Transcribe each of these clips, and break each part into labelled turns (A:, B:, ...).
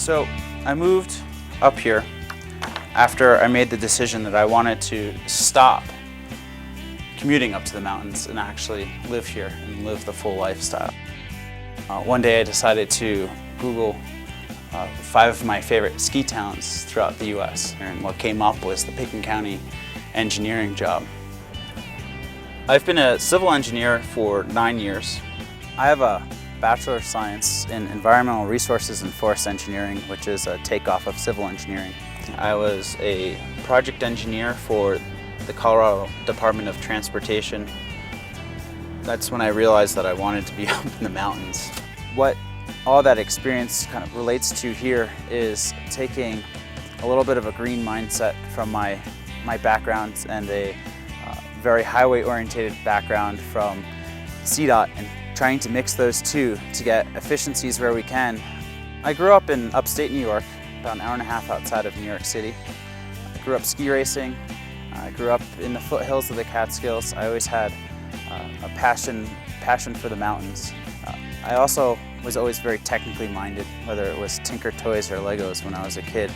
A: So I moved up here after I made the decision that I wanted to stop commuting up to the mountains and actually live here and live the full lifestyle. One day I decided to Google 5 of my favorite ski towns throughout the US, and what came up was the Pitkin County Engineering job. I've been a civil engineer for 9 years. I have a Bachelor of Science in Environmental Resources and Forest Engineering, which is a takeoff of civil engineering. I was a project engineer for the Colorado Department of Transportation. That's when I realized that I wanted to be up in the mountains. What all that experience kind of relates to here is taking a little bit of a green mindset from my background and a very highway-oriented background from CDOT, and trying to mix those two to get efficiencies where we can. I grew up in upstate New York, about an hour and a half outside of New York City. I grew up ski racing. I grew up in the foothills of the Catskills. I always had a passion for the mountains. I also was always very technically minded, whether it was Tinker Toys or Legos when I was a kid.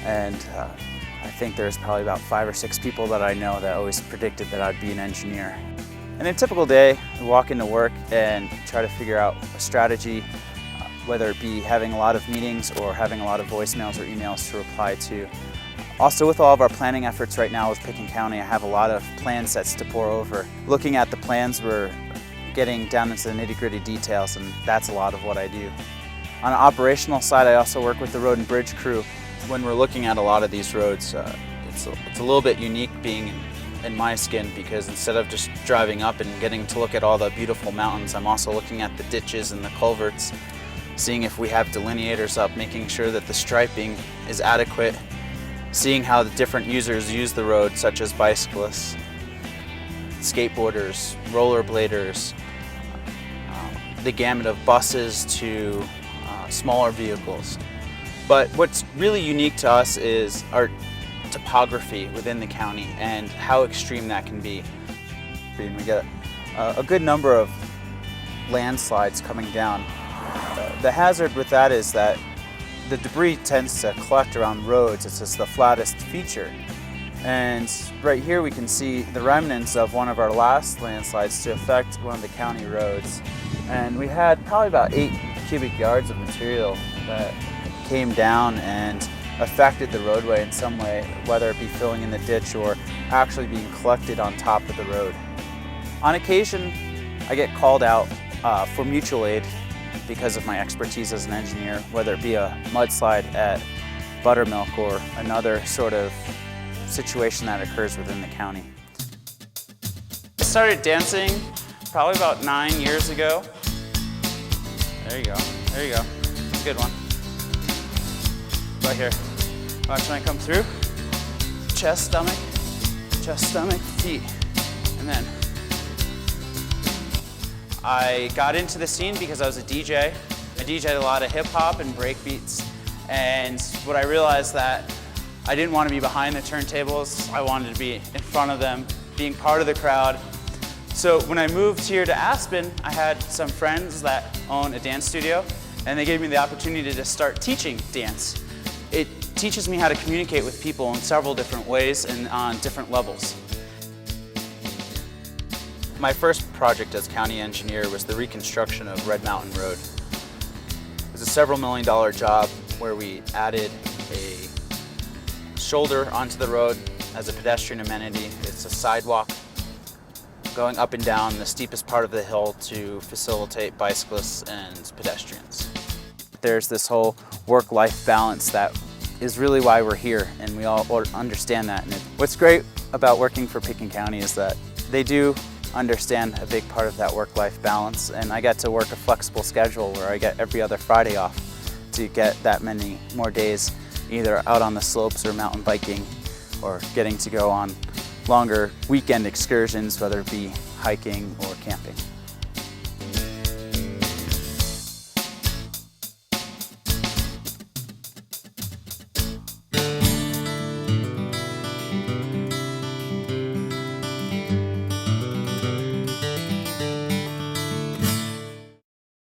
A: And I think there's probably about 5 or 6 people that I know that always predicted that I'd be an engineer. In a typical day, I walk into work and try to figure out a strategy, whether it be having a lot of meetings or having a lot of voicemails or emails to reply to. Also, with all of our planning efforts right now with Pitkin County, I have a lot of plan sets to pour over. Looking at the plans, we're getting down into the nitty-gritty details, and that's a lot of what I do. On an operational side, I also work with the road and bridge crew. When we're looking at a lot of these roads, it's a little bit unique being in my skin, because instead of just driving up and getting to look at all the beautiful mountains, I'm also looking at the ditches and the culverts, seeing if we have delineators up, making sure that the striping is adequate, seeing how the different users use the road, such as bicyclists, skateboarders, rollerbladers, the gamut of buses to smaller vehicles. But what's really unique to us is our topography within the county and how extreme that can be. We get a good number of landslides coming down. The hazard with that is that the debris tends to collect around roads. It's just the flattest feature. And right here we can see the remnants of one of our last landslides to affect one of the county roads. And we had probably about 8 cubic yards of material that came down and affected the roadway in some way, whether it be filling in the ditch or actually being collected on top of the road. On occasion, I get called out for mutual aid because of my expertise as an engineer, whether it be a mudslide at Buttermilk or another sort of situation that occurs within the county. I started dancing probably about 9 years ago. There you go, there you go. That's a good one. Right here. Watch when I come through. Chest, stomach, feet. And then I got into the scene because I was a DJ. I DJ'd a lot of hip hop and break beats. And what I realized that I didn't want to be behind the turntables. I wanted to be in front of them, being part of the crowd. So when I moved here to Aspen, I had some friends that own a dance studio, and they gave me the opportunity to start teaching dance. It teaches me how to communicate with people in several different ways and on different levels. My first project as county engineer was the reconstruction of Red Mountain Road. It was a several $million-dollar job where we added a shoulder onto the road as a pedestrian amenity. It's a sidewalk going up and down the steepest part of the hill to facilitate bicyclists and pedestrians. There's this whole work-life balance that is really why we're here, and we all understand that. And what's great about working for Pitkin County is that they do understand a big part of that work-life balance, and I get to work a flexible schedule where I get every other Friday off to get that many more days either out on the slopes or mountain biking, or getting to go on longer weekend excursions, whether it be hiking or camping.